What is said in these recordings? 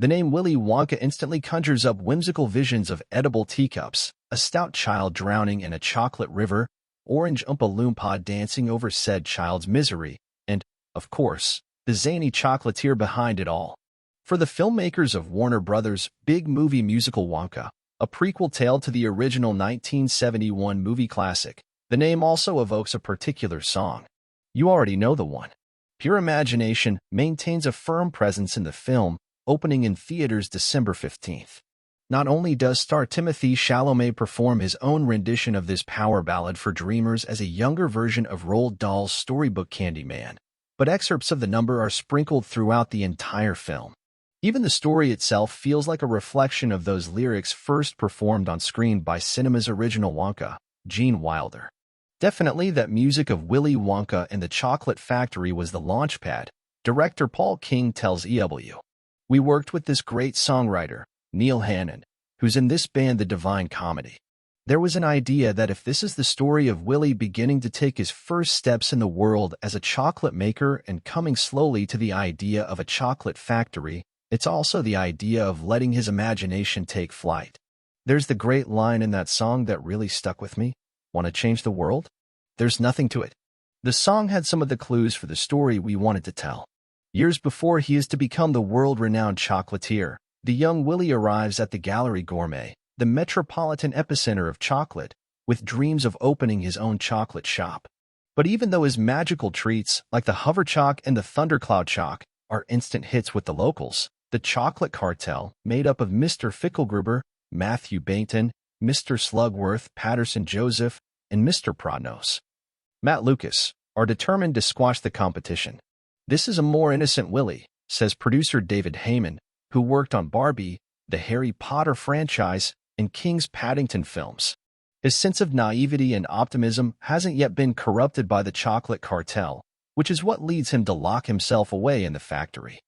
The name Willy Wonka instantly conjures up whimsical visions of edible teacups, a stout child drowning in a chocolate river, orange Oompa Loompa dancing over said child's misery, and, of course, the zany chocolatier behind it all. For the filmmakers of Warner Brothers' big movie musical Wonka, a prequel tale to the original 1971 movie classic, the name also evokes a particular song. You already know the one. Pure Imagination maintains a firm presence in the film, opening in theaters December 15th. Not only does star Timothée Chalamet perform his own rendition of this power ballad for dreamers as a younger version of Roald Dahl's storybook Candyman, but excerpts of the number are sprinkled throughout the entire film. Even the story itself feels like a reflection of those lyrics first performed on screen by cinema's original Wonka, Gene Wilder. Definitely that music of Willy Wonka and the Chocolate Factory was the launchpad, director Paul King tells EW. We worked with this great songwriter, Neil Hannon, who's in this band The Divine Comedy. There was an idea that if this is the story of Willy beginning to take his first steps in the world as a chocolate maker and coming slowly to the idea of a chocolate factory, it's also the idea of letting his imagination take flight. There's the great line in that song that really stuck with me. Want to change the world? There's nothing to it. The song had some of the clues for the story we wanted to tell. Years before he is to become the world-renowned chocolatier, the young Willy arrives at the Gallery Gourmet, the metropolitan epicenter of chocolate, with dreams of opening his own chocolate shop. But even though his magical treats, like the Hover Choc and the Thundercloud Choc, are instant hits with the locals, the chocolate cartel, made up of Mr. Fickelgruber, Matthew Bainton, Mr. Slugworth, Patterson Joseph, and Mr. Prodnos, Matt Lucas, are determined to squash the competition. This is a more innocent Willy, says producer David Heyman, who worked on Barbie, the Harry Potter franchise, and King's Paddington films. His sense of naivety and optimism hasn't yet been corrupted by the chocolate cartel, which is what leads him to lock himself away in the factory.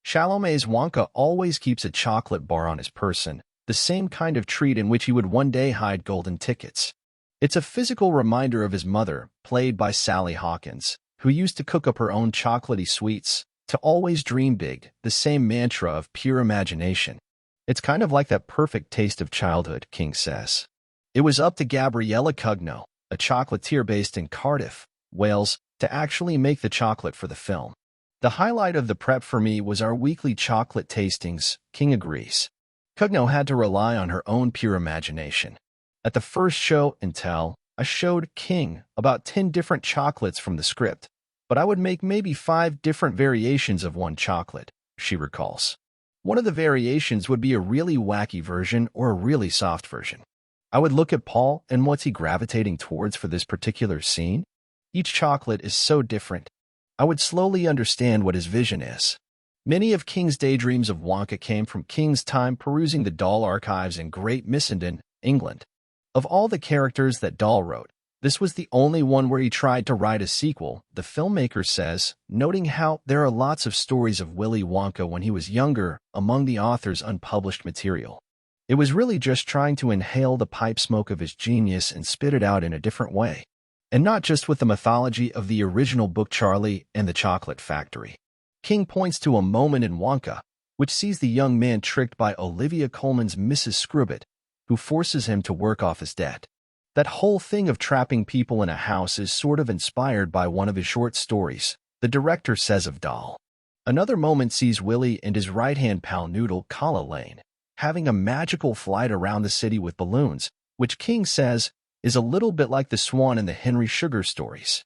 Chalamet's Wonka always keeps a chocolate bar on his person, the same kind of treat in which he would one day hide golden tickets. It's a physical reminder of his mother, played by Sally Hawkins, who used to cook up her own chocolatey sweets, to always dream big, the same mantra of pure imagination. It's kind of like that perfect taste of childhood, King says. It was up to Gabriella Cugno, a chocolatier based in Cardiff, Wales, to actually make the chocolate for the film. The highlight of the prep for me was our weekly chocolate tastings, King agrees. Cugno had to rely on her own pure imagination. At the first show and tell, I showed King about 10 different chocolates from the script, but I would make maybe 5 different variations of one chocolate, she recalls. One of the variations would be a really wacky version or a really soft version. I would look at Paul and what's he gravitating towards for this particular scene? Each chocolate is so different. I would slowly understand what his vision is. Many of King's daydreams of Wonka came from King's time perusing the Dahl archives in Great Missenden, England. Of all the characters that Dahl wrote, this was the only one where he tried to write a sequel, the filmmaker says, noting how there are lots of stories of Willy Wonka when he was younger among the author's unpublished material. It was really just trying to inhale the pipe smoke of his genius and spit it out in a different way. And not just with the mythology of the original book Charlie and the Chocolate Factory. King points to a moment in Wonka, which sees the young man tricked by Olivia Colman's Mrs. Scrubbit, who forces him to work off his debt. That whole thing of trapping people in a house is sort of inspired by one of his short stories, the director says of Dahl. Another moment sees Willy and his right-hand pal Noodle, Kala Lane, having a magical flight around the city with balloons, which King says is a little bit like the Swan in the Henry Sugar stories.